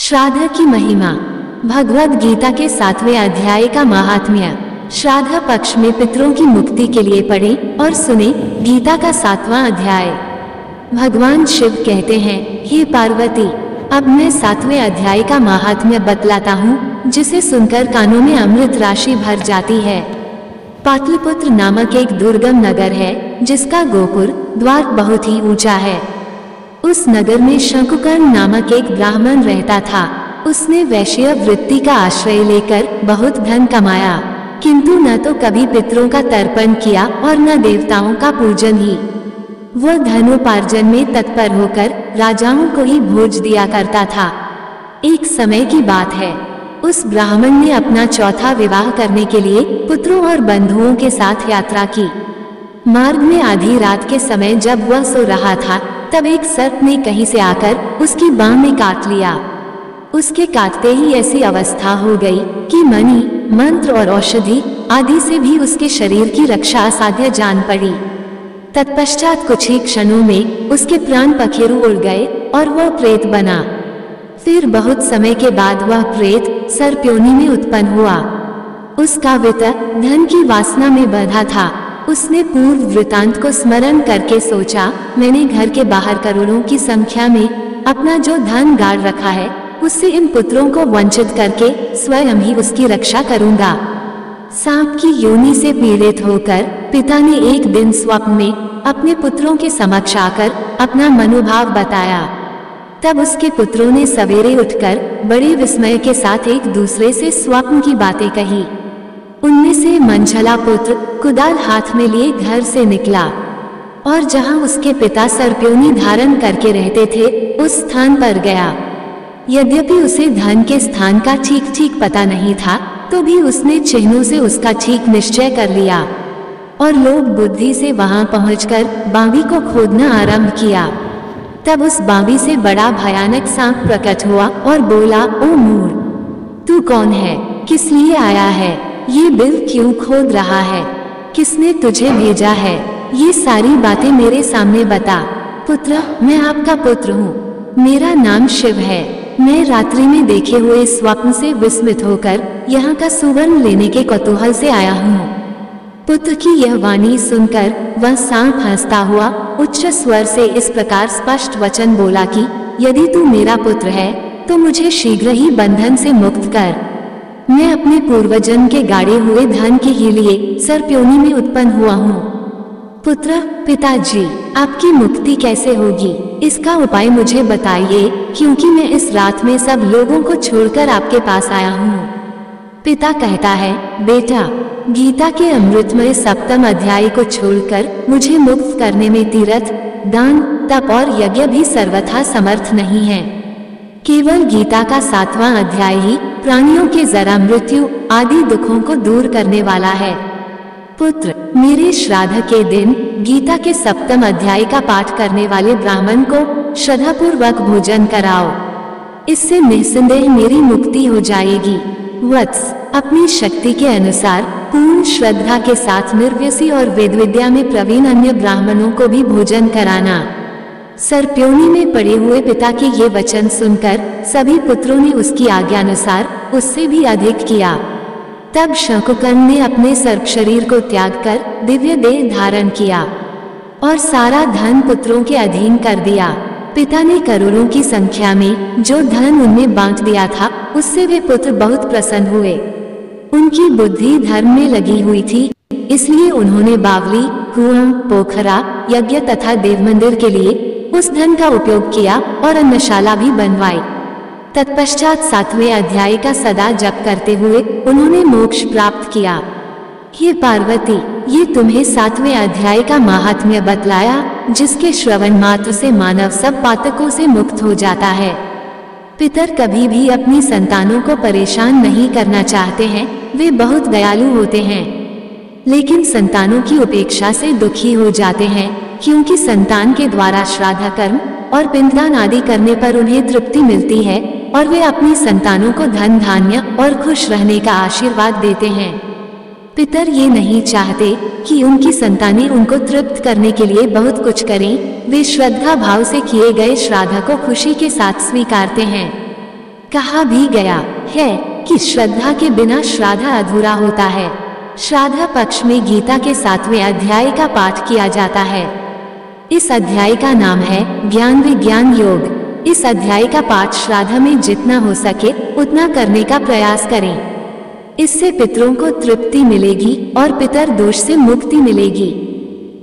श्राद्ध की महिमा। भगवद गीता के 7वें अध्याय का महात्म्य। श्राद्ध पक्ष में पितरों की मुक्ति के लिए पढ़ें और सुने गीता का 7वां अध्याय। भगवान शिव कहते हैं, हे पार्वती, अब मैं 7वें अध्याय का महात्म्य बतलाता हूँ, जिसे सुनकर कानों में अमृत राशि भर जाती है। पाटलिपुत्र नामक एक दुर्गम नगर है, जिसका गोपुर द्वार बहुत ही ऊंचा है। उस नगर में शंकुकर्ण नामक एक ब्राह्मण रहता था। उसने वैश्य वृत्ति का आश्रय लेकर बहुत धन कमाया, किंतु न तो कभी पितरों का तर्पण किया और न देवताओं का पूजन ही। वह धनोपार्जन में तत्पर होकर राजाओं को ही भोज दिया करता था। एक समय की बात है, उस ब्राह्मण ने अपना चौथा विवाह करने के लिए पुत्रों और बंधुओं के साथ यात्रा की। मार्ग में आधी रात के समय जब वह सो रहा था, तब एक सर्प ने कहीं से आकर उसकी बांह में काट लिया। उसके काटते ही ऐसी अवस्था हो गई कि मणि, मंत्र और औषधि आदि से भी उसके शरीर की रक्षा असाध्य जान पड़ी। तत्पश्चात कुछ ही क्षणों में उसके प्राण पखेरु उड़ गए और वह प्रेत बना। फिर बहुत समय के बाद वह प्रेत सर्पयोनि में उत्पन्न हुआ। उसका वित्त धन की वासना में बंधा था। उसने पूर्व वृतांत को स्मरण करके सोचा, मैंने घर के बाहर करोड़ों की संख्या में अपना जो धन गाड़ रखा है, उससे इन पुत्रों को वंचित करके स्वयं ही उसकी रक्षा करूंगा। सांप की योनि से पीड़ित होकर पिता ने एक दिन स्वप्न में अपने पुत्रों के समक्ष आकर अपना मनोभाव बताया। तब उसके पुत्रों ने सवेरे उठकर बड़े विस्मय के साथ एक दूसरे से स्वप्न की बातें कही। उनमें से मंझला पुत्र कुदाल हाथ में लिए घर से निकला और जहां उसके पिता सर्पयोनि धारण करके रहते थे, उस स्थान पर गया। यद्यपि उसे धन के स्थान का ठीक ठीक पता नहीं था, तो भी उसने चिन्हों से उसका ठीक निश्चय कर लिया और लोभ बुद्धि से वहां पहुंचकर बावी को खोदना आरंभ किया। तब उस बावी से बड़ा भयानक सांप प्रकट हुआ और बोला, ओ मूढ़, तू कौन है? किस लिए आया है? ये बिल क्यों खोद रहा है? किसने तुझे भेजा है? ये सारी बातें मेरे सामने बता। पुत्र, मैं आपका पुत्र हूँ। मेरा नाम शिव है। मैं रात्रि में देखे हुए स्वप्न से विस्मित होकर यहाँ का सुवर्ण लेने के कौतूहल से आया हूँ। पुत्र की यह वाणी सुनकर वह सांप हंसता हुआ उच्च स्वर से इस प्रकार स्पष्ट वचन बोला कि यदि तू मेरा पुत्र है तो मुझे शीघ्र ही बंधन से मुक्त कर। मैं अपने पूर्वजन्म के गाड़े हुए धन के ही लिए सर्पयोनि में उत्पन्न हुआ हूँ। पुत्र, पिताजी, आपकी मुक्ति कैसे होगी, इसका उपाय मुझे बताइए, क्योंकि मैं इस रात में सब लोगों को छोड़कर आपके पास आया हूँ। पिता कहता है, बेटा, गीता के अमृतमय 7वें अध्याय को छोड़कर मुझे मुक्त करने में तीर्थ, दान, तप और यज्ञ भी सर्वथा समर्थ नहीं है। केवल गीता का 7वां अध्याय ही प्राणियों के जरा मृत्यु आदि दुखों को दूर करने वाला है। पुत्र, मेरे श्राद्ध के दिन गीता के 7वें अध्याय का पाठ करने वाले ब्राह्मण को श्रद्धापूर्वक भोजन कराओ। इससे निस्संदेह मेरी मुक्ति हो जाएगी। वत्स, अपनी शक्ति के अनुसार पूर्ण श्रद्धा के साथ निर्व्यसी और वेद विद्या में प्रवीण अन्य ब्राह्मणों को भी भोजन कराना। सर्पयोनि में पड़े हुए पिता के ये वचन सुनकर सभी पुत्रों ने उसकी आज्ञानुसार उससे भी अधिक किया। तब शंकुकर्ण ने अपने सर्प शरीर को त्याग कर दिव्य देह धारण किया और सारा धन पुत्रों के अधीन कर दिया। पिता ने करोड़ों की संख्या में जो धन उनमें बांट दिया था, उससे वे पुत्र बहुत प्रसन्न हुए। उनकी बुद्धि धर्म में लगी हुई थी, इसलिए उन्होंने बावली, कुआं, पोखरा, यज्ञ तथा देव मंदिर के लिए उस धन का उपयोग किया और अन्नशाला भी बनवाई। तत्पश्चात 7वें अध्याय का सदा जप करते हुए उन्होंने मोक्ष प्राप्त किया। हे पार्वती, ये तुम्हें 7वें अध्याय का महात्म्य बतलाया, जिसके श्रवण मात्र से मानव सब पातकों से मुक्त हो जाता है। पितर कभी भी अपनी संतानों को परेशान नहीं करना चाहते हैं। वे बहुत दयालु होते हैं, लेकिन संतानों की उपेक्षा से दुखी हो जाते हैं, क्योंकि संतान के द्वारा श्राद्ध कर्म और पिंडदान आदि करने पर उन्हें तृप्ति मिलती है और वे अपनी संतानों को धन धान्य और खुश रहने का आशीर्वाद देते हैं। पितर ये नहीं चाहते कि उनकी संतानें उनको तृप्त करने के लिए बहुत कुछ करें। वे श्रद्धा भाव से किए गए श्राद्ध को खुशी के साथ स्वीकारते हैं। कहा भी गया है कि श्रद्धा के बिना श्राद्ध अधूरा होता है। श्राद्ध पक्ष में गीता के 7वें अध्याय का पाठ किया जाता है। इस अध्याय का नाम है ज्ञान विज्ञान योग। इस अध्याय का पाठ श्राद्ध में जितना हो सके उतना करने का प्रयास करें। इससे पितरों को तृप्ति मिलेगी और पितर दोष से मुक्ति मिलेगी।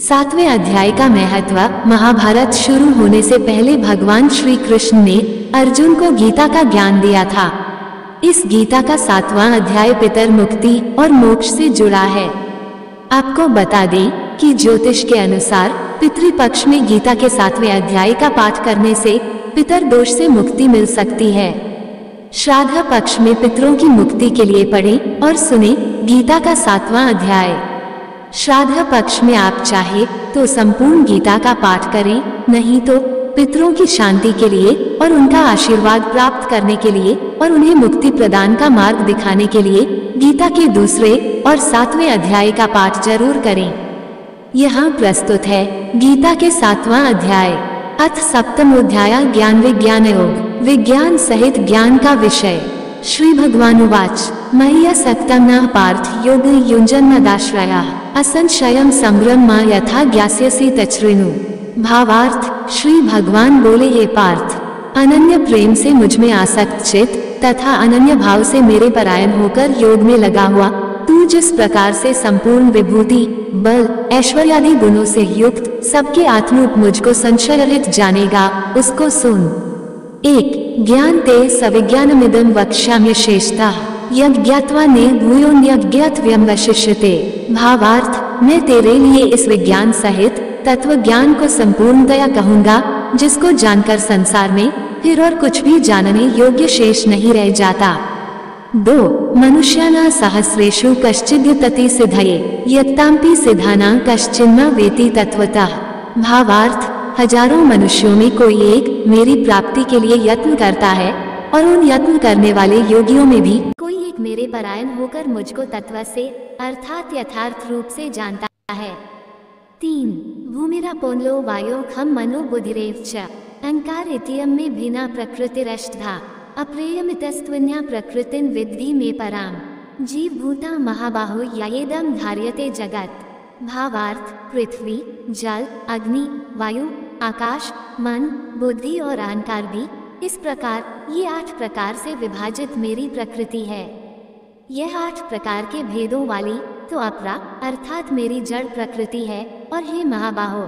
7वें अध्याय का महत्व। महाभारत शुरू होने से पहले भगवान श्री कृष्ण ने अर्जुन को गीता का ज्ञान दिया था। इस गीता का 7वां अध्याय पितर मुक्ति और मोक्ष से जुड़ा है। आपको बता दें कि ज्योतिष के अनुसार पितृपक्ष में गीता के 7वें अध्याय का पाठ करने से पितर दोष से मुक्ति मिल सकती है। श्राद्ध पक्ष में पितरों की मुक्ति के लिए पढ़ें और सुने गीता का 7वां अध्याय। श्राद्ध पक्ष में आप चाहे तो संपूर्ण गीता का पाठ करें, नहीं तो पितरों की शांति के लिए और उनका आशीर्वाद प्राप्त करने के लिए और उन्हें मुक्ति प्रदान का मार्ग दिखाने के लिए गीता के 2 और 7वें अध्याय का पाठ जरूर करें। यहाँ प्रस्तुत है गीता के 7वां अध्याय। अथ सप्तमोऽध्याय ज्ञान विज्ञान योग। विज्ञान सहित ज्ञान का विषय। श्री भगवान उवाच मय्यसक्तं न पार्थ योग युञ्जन्मदाश्रयः असंशयं संभ्रम यथा ज्ञास्यसि तच्छृणु। भावार्थ। श्री भगवान बोले, हे पार्थ, अनन्य प्रेम से मुझ में आसक्त चित्त तथा अनन्य भाव से मेरे परायण होकर योग में लगा हुआ तू जिस प्रकार से संपूर्ण विभूति बल ऐश्वर्यादि गुणों से युक्त सबके आत्मरूप मुझको संशय रहित जानेगा, उसको सुन। 1 ज्ञान ते सविज्ञानमिदं वक्ष्यामि शेषतः यज्ञात्वा ने भूयोन्यज्ञात्व्यं वशिष्यते। भावार्थ। मैं तेरे लिए इस विज्ञान सहित तत्व ज्ञान को संपूर्णतया कहूँगा जिसको जानकर संसार में फिर और कुछ भी जानने योग्य शेष नहीं रह जाता। 2 मनुष्याणां सहस्रेषु कश्चिद्यतति सिद्धये यत्तांपि सिद्धानां कश्चिन्न वेति तत्वतः। भावार्थ। हजारों मनुष्यों में कोई एक मेरी प्राप्ति के लिए यत्न करता है और उन यत्न करने वाले योगियों में भी कोई एक मेरे परायण होकर मुझको तत्व से अर्थात यथार्थ रूप से जानता है। 3 भूमिरापोलो वायो खम मनो बुद्धिरेव च अहंकार इत्ययं में भिन्ना प्रकृतिरष्टधा अप्रेयमितस्त्वन्या प्रकृतिं विद्धि में पराम। जीव भूता महाबाहो ययेदं धार्यते जगत्। भावार्थ। पृथ्वी जल अग्नि वायु आकाश मन बुद्धि और अहंकार भी इस प्रकार ये 8 प्रकार से विभाजित मेरी प्रकृति है। यह 8 प्रकार के भेदों वाली तो अपरा अर्थात मेरी जड़ प्रकृति है। और हे महाबाहो,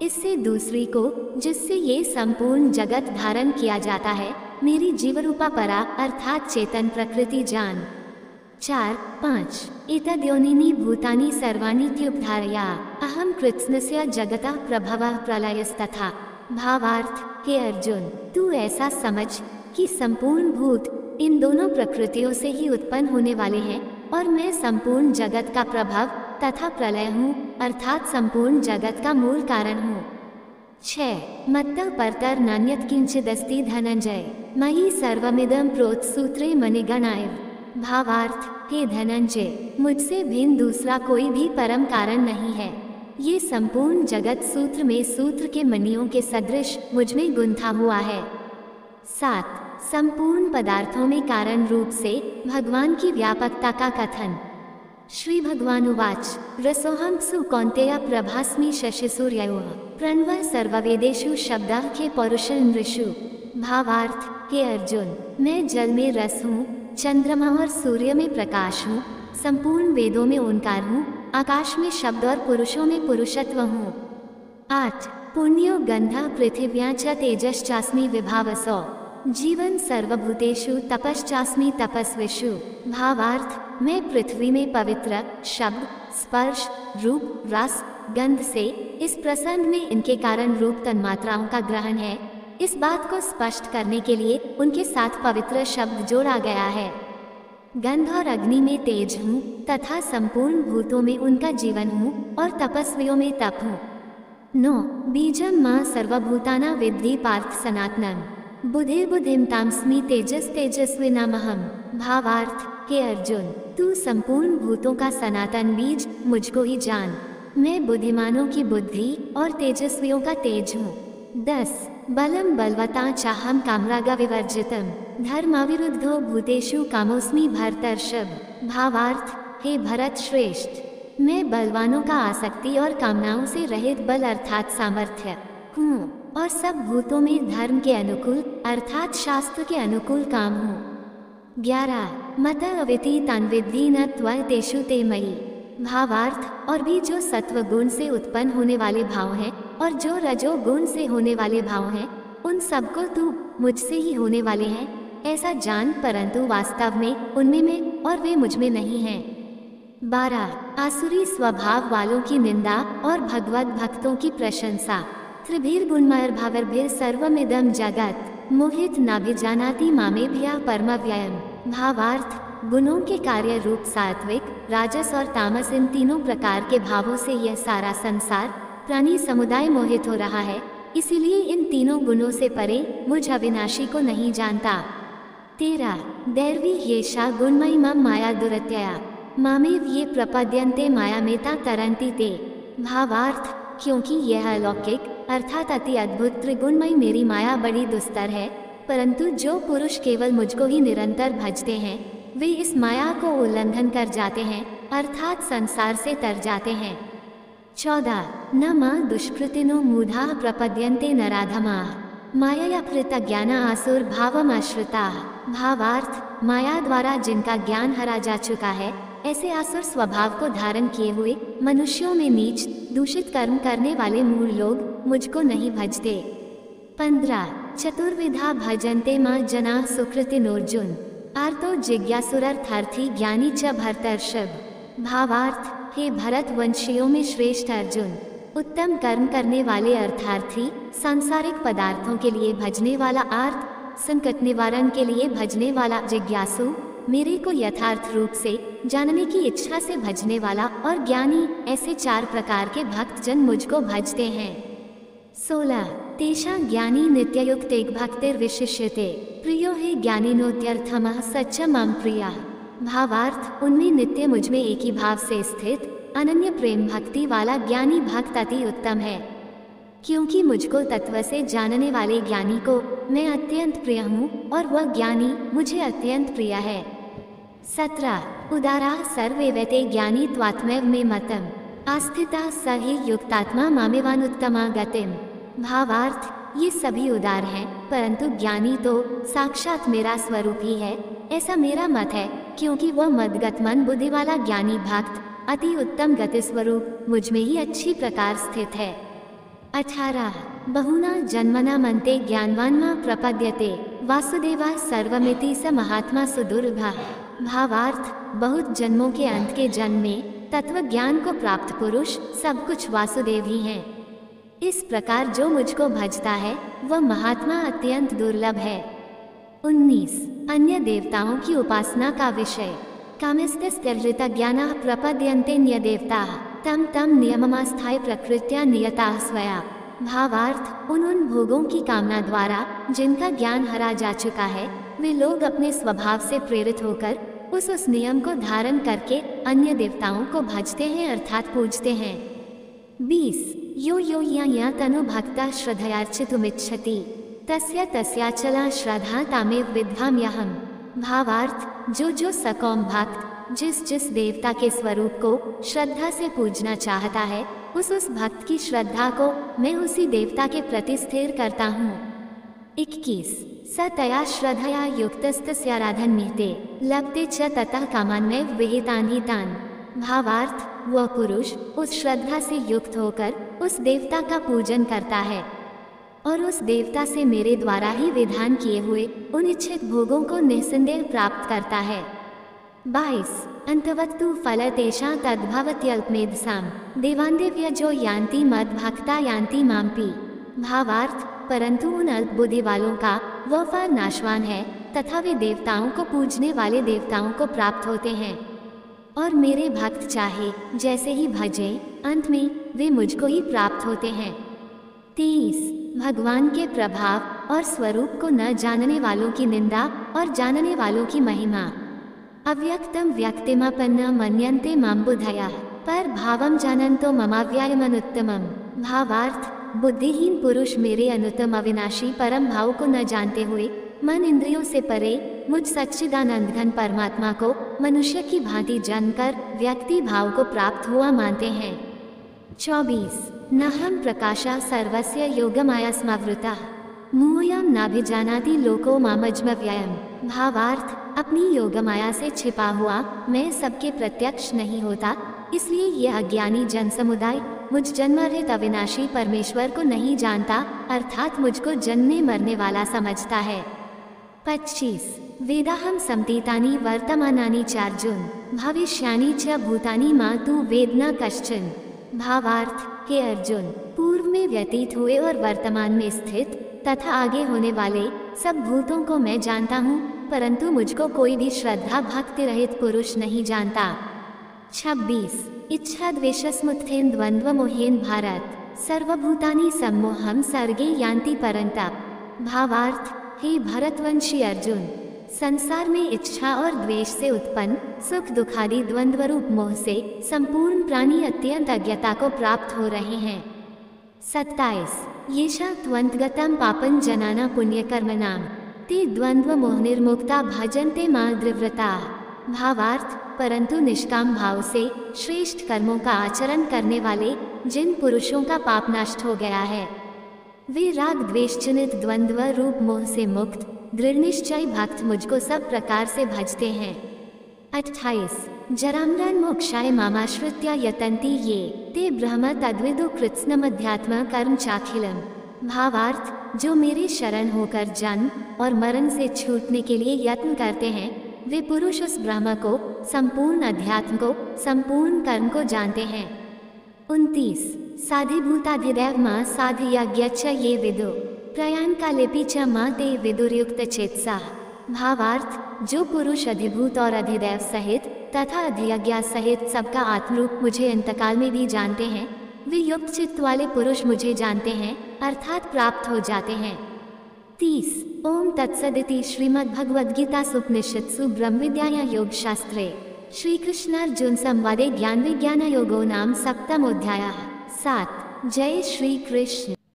इससे दूसरी को जिससे ये संपूर्ण जगत धारण किया जाता है मेरी जीवरूपा परा अर्थात चेतन प्रकृति जान। 4 5 एतद्योनिनी भूतानि सर्वानीत्युपधारया अहम कृत्स्नस्य जगतः प्रभवः प्रलयस्तथा। भावार्थ। हे अर्जुन, तू ऐसा समझ कि संपूर्ण भूत इन दोनों प्रकृतियों से ही उत्पन्न होने वाले हैं और मैं संपूर्ण जगत का प्रभाव तथा प्रलय हूँ अर्थात संपूर्ण जगत का मूल कारण हूँ। 6 मत्तः परतर नान्यत् किंचिदस्ति धनंजय मयि सर्वमिदं प्रोतसूत्रे मणिगणाय। भावार्थ। हे धनंजय, मुझसे भिन्न दूसरा कोई भी परम कारण नहीं है। ये संपूर्ण जगत सूत्र में सूत्र के मणियों के सदृश मुझ में गुंथा हुआ है। 7 संपूर्ण पदार्थों में कारण रूप से भगवान की व्यापकता का कथन। श्री भगवान उवाच रसोहम सु कौन्तेय प्रभास्मि शशिसूर्ययोः प्रणवः सर्ववेदेषु शब्दः खे पौरुषेन्द्रिषु। भावार्थ। हे अर्जुन, मैं जल में रस हूँ, चंद्रमा और सूर्य में प्रकाश हूँ, संपूर्ण वेदों में ओंकार हूँ, आकाश में शब्द और पुरुषों में पुरुषत्व हूँ। 8 पुण्यो गंधः पृथिव्यां च तेजश्चास्मि विभावसो जीवन सर्वभूतेषु तपश्चास्मि तपस्विषु। भावार्थ। मैं पृथ्वी में पवित्र शब्द स्पर्श रूप रस गंध से इस प्रसंग में इनके कारण रूप तन्मात्राओं का ग्रहण है, इस बात को स्पष्ट करने के लिए उनके साथ पवित्र शब्द जोड़ा गया है। गंध और अग्नि में तेज हूँ तथा संपूर्ण भूतों में उनका जीवन हूँ और तपस्वियों में तप हूँ। 9 बीजम माँ सर्वभूताना विद्धि पार्थ सनातनम बुद्धिर्बुद्धिं तामस्मि तेजस तेजस्विनामहम। भावार्थ। हे अर्जुन, तू संपूर्ण भूतों का सनातन बीज मुझको ही जान। मैं बुद्धिमानों की बुद्धि और तेजस्वियों का तेज हूँ। 10 बलम बलवता चाहम कामरागा विवर्जितम धर्माविरुद्धो भूतेषु कामोस्मि भरतर्षभ। भावार्थ, हे भरत श्रेष्ठ, मैं बलवानों का आसक्ति और कामनाओं से रहित बल अर्थात सामर्थ्य हूँ और सब भूतों में धर्म के अनुकूल अर्थात शास्त्र के अनुकूल काम हूँ। 11 मत अविति तन्विद्धि न त्वं तेषु ते मयि। भावार्थ, और भी जो सत्व गुण से उत्पन्न होने वाले भाव हैं और जो रजो गुण से होने वाले भाव हैं, उन सबको तू मुझसे ही होने वाले हैं ऐसा जान, परंतु वास्तव में उनमें मैं और वे मुझ में नहीं हैं। 12 आसुरी स्वभाव वालों की निंदा और भगवत भक्तों की प्रशंसा। त्रिभिर्गुणमयर्भावर्भिः सर्वमिदं जगत् मोहित नाभिजानाति मामेभ्यः परमव्ययम्। भावार्थ, गुणों के कार्य रूप सात्विक, राजस और तामस इन तीनों प्रकार के भावों से यह सारा संसार प्राणी समुदाय मोहित हो रहा है, इसीलिए इन तीनों गुणों से परे मुझ अविनाशी को नहीं जानता। 13 दैर्वी येषा गुणमयी मम माया दुरत्यया मामेव ये प्रपद्यन्ते मायामेता तरन्ति ते। भावार्थ, क्योंकि यह अलौकिक अर्थात अति अद्भुत त्रिगुणमयी मेरी माया बड़ी दुस्तर है, परंतु जो पुरुष केवल मुझको ही निरंतर भजते हैं वे इस माया को उल्लंघन कर जाते हैं अर्थात संसार से तर जाते हैं। 14 न मां दुष्कृतिनो मूढ़ा प्रपद्यन्ते नराधमा माया प्रत्यज्ञान आसुर भावमाश्रिता। भावार्थ, माया द्वारा जिनका ज्ञान हरा जा चुका है ऐसे आसुर स्वभाव को धारण किए हुए मनुष्यों में नीच दूषित कर्म करने वाले मूढ़ लोग मुझको नहीं भजते। 15 चतुर्विधा भजन्ते मां जना सुकृतिनोर्जुन आर्तो जिज्ञासुरर्थार्थी ज्ञानी च भरतर्षभ। भावार्थ, हे भरत वंशियों में श्रेष्ठ अर्जुन, उत्तम कर्म करने वाले अर्थार्थी, सांसारिक पदार्थों के लिए भजने वाला आर्त, संकट निवारण के लिए भजने वाला जिज्ञासु, मेरे को यथार्थ रूप से जानने की इच्छा से भजने वाला और ज्ञानी, ऐसे 4 प्रकार के भक्त जन मुझको भजते हैं। 16 तेषां ज्ञानी नित्ययुक्त एक भक्तिर विशिष्यते प्रियो हे ज्ञानिनोत्यर्थमः सच्च मम प्रिया। भावार्थ, उनमें नित्य मुझ में एक ही भाव से स्थित अनन्य प्रेम भक्ति वाला ज्ञानी भक्त अति उत्तम है, क्योंकि मुझको तत्व से जानने वाले ज्ञानी को मैं अत्यंत प्रिय हूँ और वह ज्ञानी मुझे अत्यंत प्रिय है। 17 उदारा सर्वे वैते ज्ञानी त्वात्मैव मे मतम आस्थिता स हि युक्तात्मा मामेवानुत्तमा गतिम। भावार्थ, ये सभी उदार हैं, परंतु ज्ञानी तो साक्षात मेरा स्वरूप ही है ऐसा मेरा मत है, क्योंकि वह मदगत मन बुद्धि वाला ज्ञानी भक्त अति उत्तम गति स्वरूप मुझ में ही अच्छी प्रकार स्थित है। 18 बहुना जन्मना मनते ज्ञानवान्मा प्रपद्यते वासुदेवा सर्वमिति स महात्मा सुदुर्लभः। भावार्थ, बहुत जन्मों के अंत के जन्म में तत्व ज्ञान को प्राप्त पुरुष सब कुछ वासुदेव ही हैं। इस प्रकार जो मुझको भजता है वह महात्मा अत्यंत दुर्लभ है। 19 अन्य देवताओं की उपासना का विषय। कामस्तस्त्यर्जित ज्ञानः प्रपद्यन्ते न्य देवताः तम तम नियममास्थाय प्रकृत्या नियताः स्वया। भावार्थ, उन भोगों की कामना द्वारा जिनका ज्ञान हरा जा चुका है वे लोग अपने स्वभाव से प्रेरित होकर उस नियम को धारण करके अन्य देवताओं को भजते हैं अर्थात पूजते हैं। 20 यो यो या तनु भक्ता श्रद्धयार्चितुमिच्छति तस्य तस्याचला श्रद्धा तामेव विद्धाम्यहम्। भावार्थ, जो सकौम भक्त जिस देवता के स्वरूप को श्रद्धा से पूजना चाहता है उस भक्त की श्रद्धा को मैं उसी देवता के प्रति स्थिर करता हूँ। 21 स तया श्रद्धया युक्तस्तस्याराधन्यते लभते च ततः कामान्वैव विहितान् हि तान्। भावार्थ, वह पुरुष उस श्रद्धा से युक्त होकर उस देवता का पूजन करता है और उस देवता से मेरे द्वारा ही विधान किए हुए उन इच्छित भोगों को निस्संदेह प्राप्त करता है। 22 अंतवत्तु फलतेषां तद्भवत्यल्पमेधसां देवान्देव्य जो यान्ति मद्भक्ता यान्ति माम्पि। भावार्थ, परंतु उन अल्प बुद्धि वालों का वह फल नाशवान है तथा वे देवताओं को पूजने वाले देवताओं को प्राप्त होते हैं और मेरे भक्त चाहे जैसे ही भजे अंत में वे मुझको ही प्राप्त होते हैं। 23 भगवान के प्रभाव और स्वरूप को न जानने वालों की निंदा और जानने वालों की महिमा। अव्यक्तम व्यक्तिमापन्न मन्यन्ते मां बुधया पर भावम जानन्तो ममाव्यायमनुत्तमम्। भावार्थ, बुद्धिहीन पुरुष मेरे अनुत्तम अविनाशी परम भाव को न जानते हुए मन इंद्रियों से परे मुझ सच्चिदानंद घन परमात्मा को मनुष्य की भांति जानकर व्यक्ति भाव को प्राप्त हुआ मानते हैं। 24 नहम प्रकाशा सर्वस्य योगमाया स्मवृता मूयम नाभिजानाति लोको मामज्म व्ययम। भावार्थ, अपनी योगमाया से छिपा हुआ मैं सबके प्रत्यक्ष नहीं होता, इसलिए यह अज्ञानी जन समुदाय मुझ जन्मरहित अविनाशी परमेश्वर को नहीं जानता, अर्थात मुझको जन्मने मरने वाला समझता है। 25 वेदाहम समतीतानि वर्तमानानि चार्जुन भविष्यानि च भूतानि मा तु वेद न कश्चन। भावार्थ, हे अर्जुन, पूर्व में व्यतीत हुए और वर्तमान में स्थित तथा आगे होने वाले सब भूतों को मैं जानता हूँ, परंतु मुझको कोई भी श्रद्धा भक्ति रहित पुरुष नहीं जानता। 26 इच्छा द्वेषस्मुत्थेन द्वंद्व मोहेन भारत सर्वभूतानि सम्मोहम सर्गे यान्ति परंतप। भावार्थ, हे भरतवंशी अर्जुन, संसार में इच्छा और द्वेष से उत्पन्न सुख दुखादि द्वंद्व रूप मोह से संपूर्ण प्राणी अत्यंत अज्ञता को प्राप्त हो रहे हैं। 27 येषा त्वन्तगतं पापं जनाना पुण्यकर्मणां ते द्वंद्व मोह निर्मुक्ता भजन्ते मां दृव्रता। भावार्थ, परंतु निष्काम भाव से श्रेष्ठ कर्मों का आचरण करने वाले जिन पुरुषों का पाप नष्ट हो गया है, वे राग द्वेष जनित द्वंद्व रूप मोह से मुक्त दृढ़ निश्चय भक्त मुझको सब प्रकार से भजते हैं। 28 जरामरण मोक्षाय मामाश्रित्य यतन्ति ये ते ब्रह्म तद्विदु कृत्स्नमध्यात्म कर्म चाखिलम। भावार्थ, जो मेरे शरण होकर जन्म और मरण से छूटने के लिए यत्न करते हैं, वे पुरुष उस ब्रह्म को, संपूर्ण अध्यात्म को, संपूर्ण कर्म को जानते हैं। 29 साधिभूताधिदैव मां साधयज्ञ च ये विदु प्रयाण कालेपि च मां ते विदुर्युक्त चेतसा। भावार्थ, जो पुरुष अधिभूत और अधिदैव सहित तथा अधियज्ञा सहित सबका आत्मरूप मुझे अंतकाल में भी जानते हैं, वे युक्त चित्त वाले पुरुष मुझे जानते हैं, अर्थात प्राप्त हो जाते हैं। 30 ओम तत्सदिति श्रीमद्भगवद्गीतासु उपनिषत्सु ब्रह्मविद्यायां योगशास्त्रे श्रीकृष्णार्जुन संवादे ज्ञान विज्ञान योगो नाम सप्तमोऽध्यायः। 7 जय श्री कृष्ण।